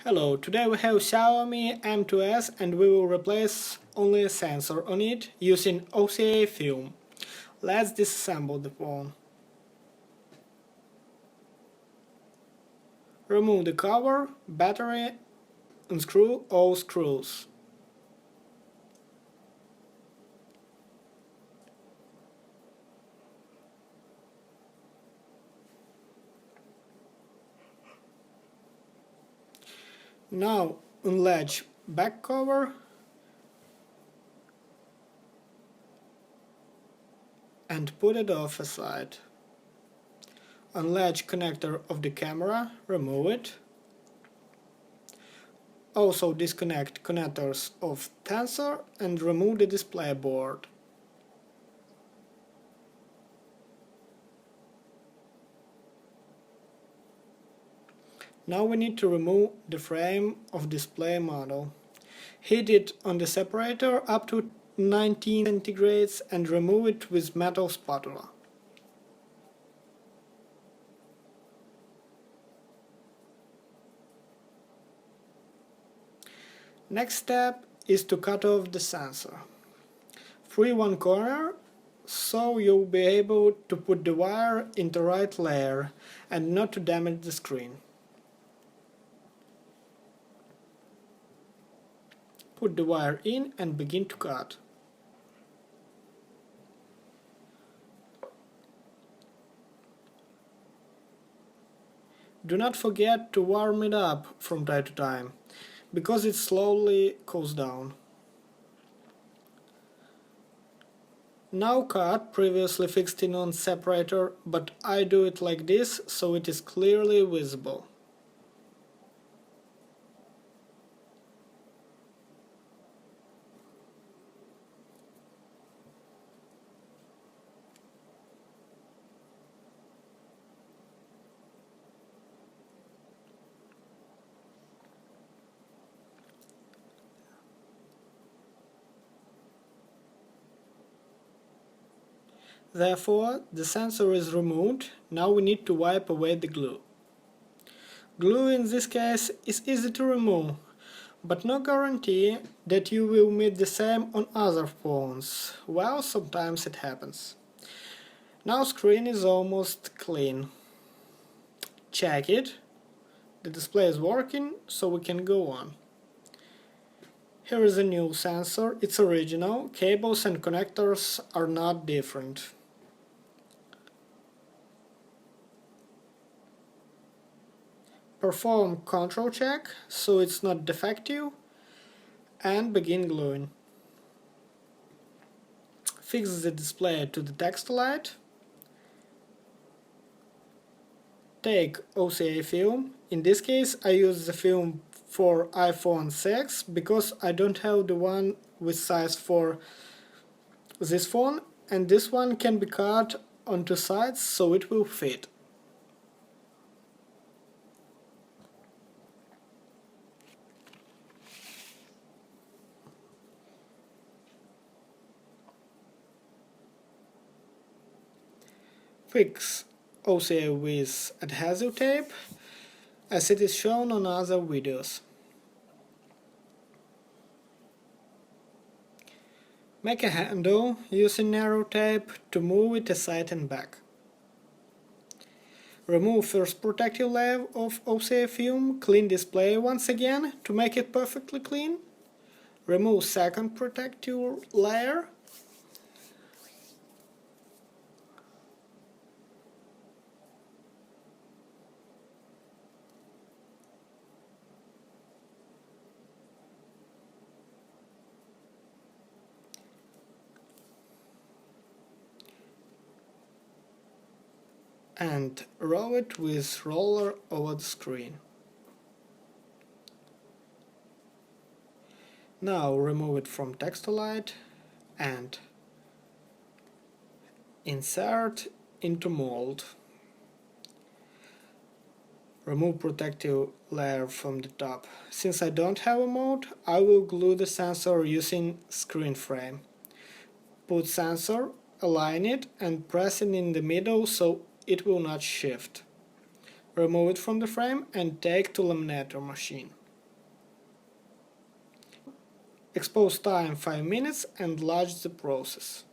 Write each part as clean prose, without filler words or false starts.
Hello, today we have Xiaomi m2s and we will replace only a sensor on it using OCA film. Let's disassemble the phone. Remove the cover, battery, unscrew all screws. Now unlatch back cover and put it off aside. Unlatch connector of the camera, remove it. Also disconnect connectors of tensor and remove the display board. Now we need to remove the frame of display model. Heat it on the separator up to 19 centigrades and remove it with metal spatula. Next step is to cut off the sensor. Free one corner so you'll be able to put the wire in the right layer and not to damage the screen. Put the wire in and begin to cut. Do not forget to warm it up from time to time, because it slowly cools down. Now cut previously fixed in on separator, but I do it like this so it is clearly visible. Therefore, the sensor is removed. Now we need to wipe away the glue. Glue in this case is easy to remove, but no guarantee that you will meet the same on other phones. Well, sometimes it happens. Now screen is almost clean. Check it. The display is working, so we can go on. Here is a new sensor. It's original. Cables and connectors are not different. Perform control check so it's not defective and begin gluing. Fix the display to the text light. Take OCA film. In this case I use the film for iPhone 6 because I don't have the one with size for this phone, and this one can be cut on two sides so it will fit. Fix OCA with adhesive tape, as it is shown on other videos. Make a handle using narrow tape to move it aside and back. Remove first protective layer of OCA film, clean display once again to make it perfectly clean. Remove second protective layer. And roll it with roller over the screen. Now remove it from Textolite and insert into mold. Remove protective layer from the top. Since I don't have a mold, I will glue the sensor using screen frame. Put sensor, align it and press it in the middle so it will not shift. Remove it from the frame and take to laminator machine. Expose time 5 minutes and enlarge the process.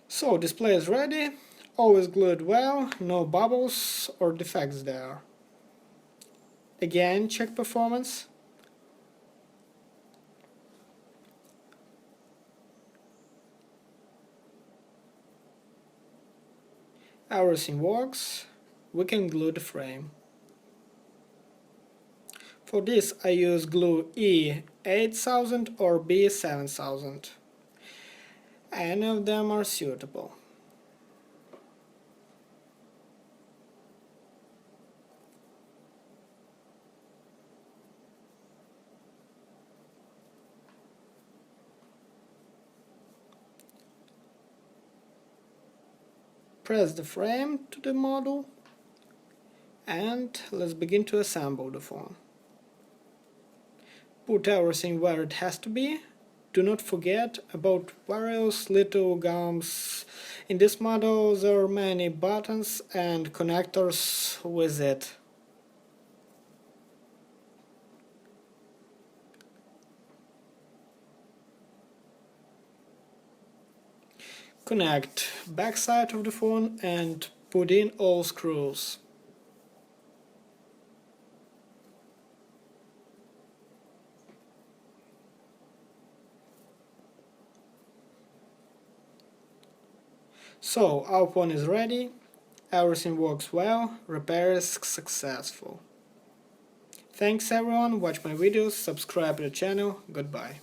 So display is ready, always glued well, no bubbles or defects there. Again, check performance. Everything works. We can glue the frame. For this I use glue E8000 or B7000. Any of them are suitable. Press the frame to the model and let's begin to assemble the phone. Put everything where it has to be. Do not forget about various little gums. In this model there are many buttons and connectors with it. Connect backside of the phone and put in all screws. So our phone is ready, everything works well, repair is successful. Thanks everyone, watch my videos, subscribe to the channel, goodbye.